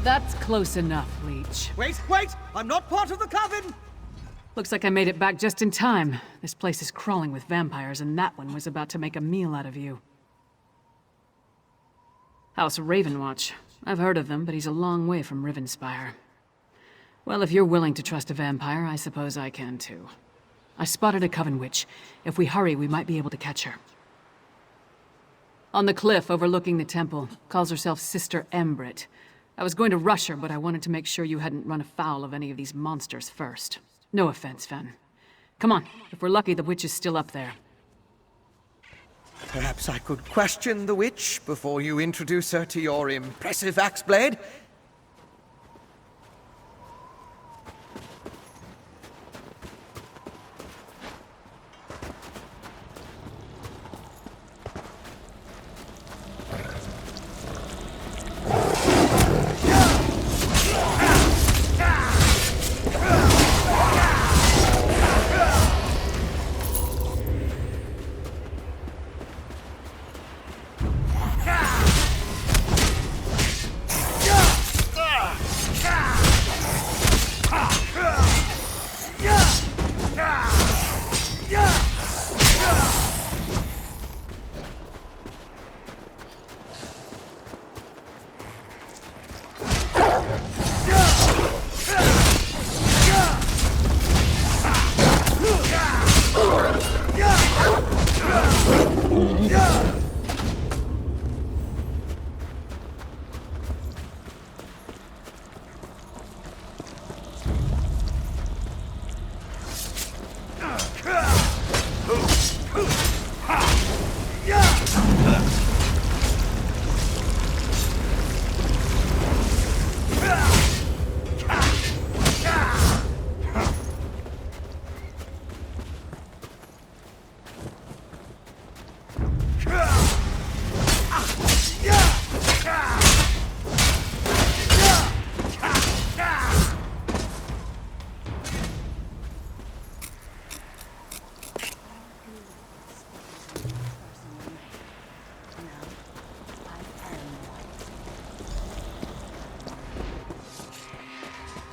That's close enough, Leech. Wait! I'm not part of the coven! Looks like I made it back just in time. This place is crawling with vampires, and that one was about to make a meal out of you. House Ravenwatch. I've heard of them, but he's a long way from Rivenspire. Well, if you're willing to trust a vampire, I suppose I can too. I spotted a coven witch. If we hurry, we might be able to catch her. On the cliff overlooking the temple, calls herself Sister Embrit. I was going to rush her, but I wanted to make sure you hadn't run afoul of any of these monsters first. No offense, Fen. Come on, if we're lucky, the witch is still up there. Perhaps I could question the witch before you introduce her to your impressive axe blade?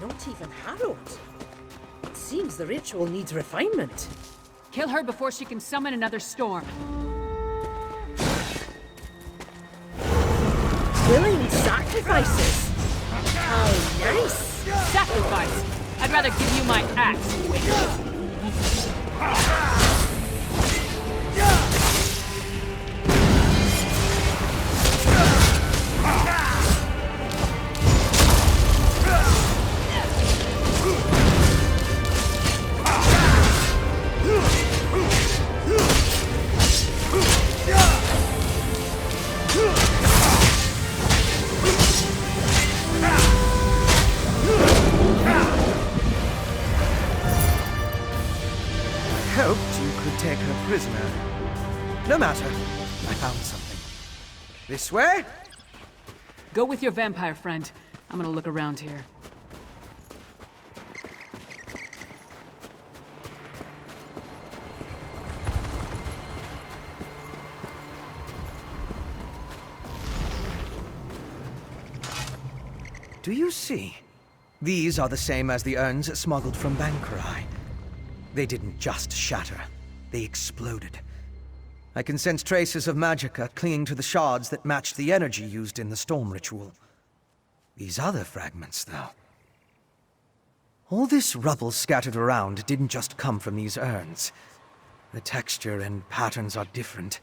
Not even harrowed. It seems the ritual needs refinement. Kill her before she can summon another storm. Willing sacrifices. How nice. Sacrifice! I'd rather give you my axe, witch. Take her prisoner. No matter. I found something. This way? Go with your vampire friend. I'm gonna look around here. Do you see? These are the same as the urns smuggled from Bankarai. They didn't just shatter. They exploded. I can sense traces of magicka clinging to the shards that matched the energy used in the storm ritual. These other fragments, though. All this rubble scattered around didn't just come from these urns. The texture and patterns are different.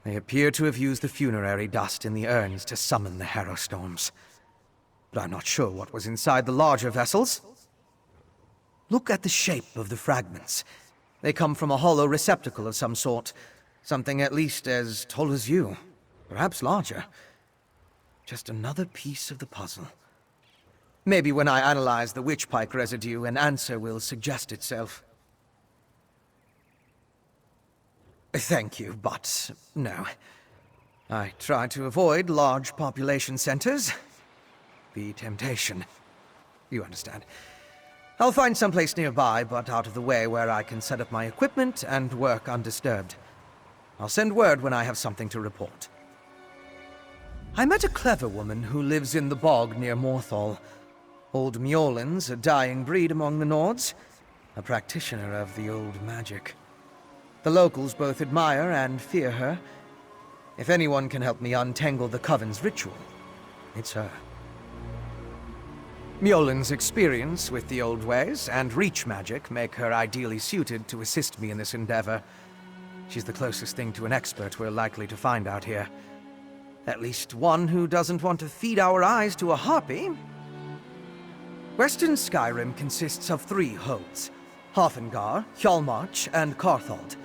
They appear to have used the funerary dust in the urns to summon the harrow storms. But I'm not sure what was inside the larger vessels. Look at the shape of the fragments. They come from a hollow receptacle of some sort. Something at least as tall as you. Perhaps larger. Just another piece of the puzzle. Maybe when I analyze the witchpike residue, an answer will suggest itself. Thank you, but no. I try to avoid large population centers. The temptation. You understand. I'll find someplace nearby, but out of the way where I can set up my equipment and work undisturbed. I'll send word when I have something to report. I met a clever woman who lives in the bog near Morthal. Old Mjolnir's a dying breed among the Nords, a practitioner of the old magic. The locals both admire and fear her. If anyone can help me untangle the Coven's ritual, it's her. Mjolnir's experience with the old ways and reach magic make her ideally suited to assist me in this endeavor. She's the closest thing to an expert we're likely to find out here. At least one who doesn't want to feed our eyes to a harpy. Western Skyrim consists of 3 holds: Hafengar, Hjalmarch, and Carthald.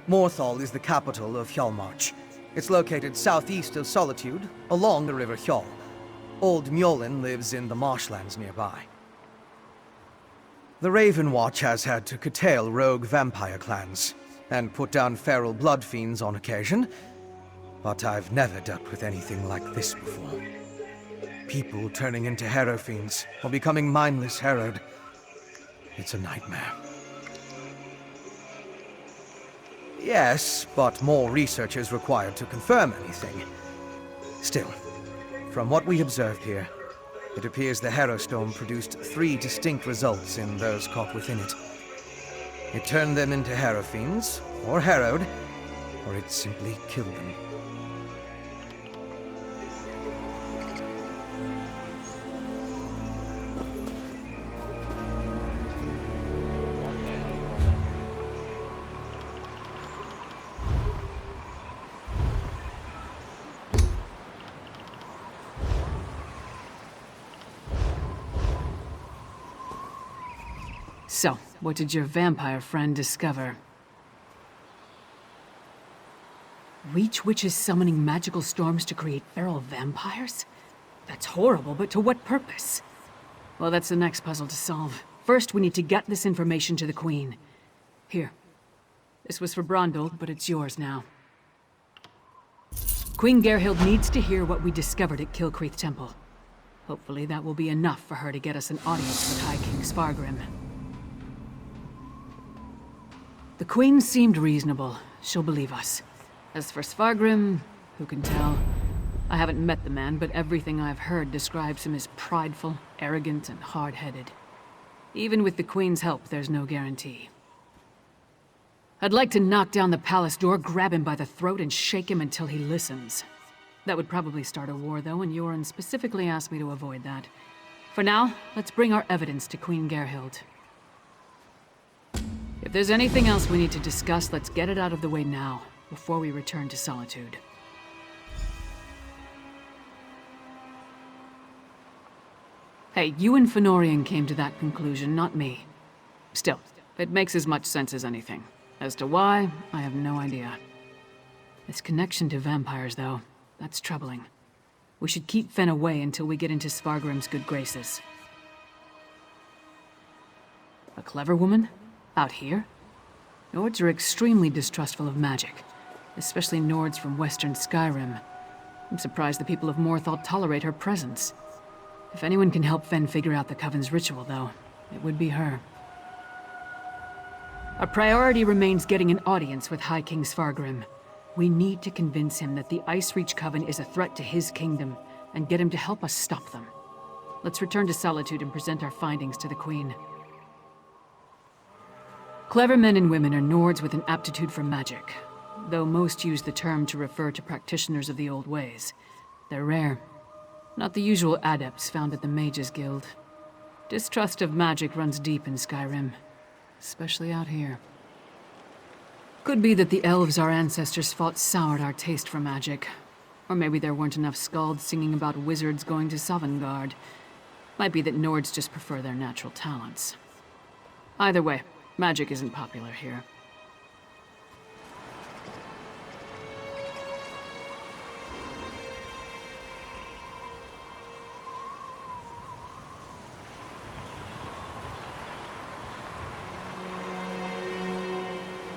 Morthal is the capital of Hjalmarch. It's located southeast of Solitude, along the River Hjal. Old Mjolnir lives in the marshlands nearby. The Raven Watch has had to curtail rogue vampire clans, and put down feral blood fiends on occasion, but I've never dealt with anything like this before. People turning into hero fiends, or becoming mindless harrowed. It's a nightmare. Yes, but more research is required to confirm anything. Still, from what we observed here, it appears the Hero Storm produced 3 distinct results in those caught within it. It turned them into hero fiends, or harrowed, or it simply killed them. So, what did your vampire friend discover? Reach witches summoning magical storms to create feral vampires? That's horrible, but to what purpose? Well, that's the next puzzle to solve. First, we need to get this information to the Queen. Here. This was for Brondel, but it's yours now. Queen Gerhild needs to hear what we discovered at Kilcreath Temple. Hopefully that will be enough for her to get us an audience with High King Svargrim. The Queen seemed reasonable. She'll believe us. As for Svargrim, who can tell? I haven't met the man, but everything I've heard describes him as prideful, arrogant, and hard-headed. Even with the Queen's help, there's no guarantee. I'd like to knock down the palace door, grab him by the throat, and shake him until he listens. That would probably start a war, though, and Yoren specifically asked me to avoid that. For now, let's bring our evidence to Queen Gerhild. If there's anything else we need to discuss, let's get it out of the way now, before we return to Solitude. Hey, you and Fëanorian came to that conclusion, not me. Still, it makes as much sense as anything. As to why, I have no idea. This connection to vampires, though, that's troubling. We should keep Fen away until we get into Svargrim's good graces. A clever woman? Out here? Nords are extremely distrustful of magic, especially Nords from Western Skyrim. I'm surprised the people of Morthal tolerate her presence. If anyone can help Fen figure out the Coven's ritual, though, it would be her. Our priority remains getting an audience with High King Svargrim. We need to convince him that the Ice Reach Coven is a threat to his kingdom, and get him to help us stop them. Let's return to Solitude and present our findings to the Queen. Clever men and women are Nords with an aptitude for magic, though most use the term to refer to practitioners of the old ways. They're rare. Not the usual adepts found at the Mages Guild. Distrust of magic runs deep in Skyrim, especially out here. Could be that the elves our ancestors fought soured our taste for magic. Or maybe there weren't enough skalds singing about wizards going to Sovngarde. Might be that Nords just prefer their natural talents. Either way, magic isn't popular here.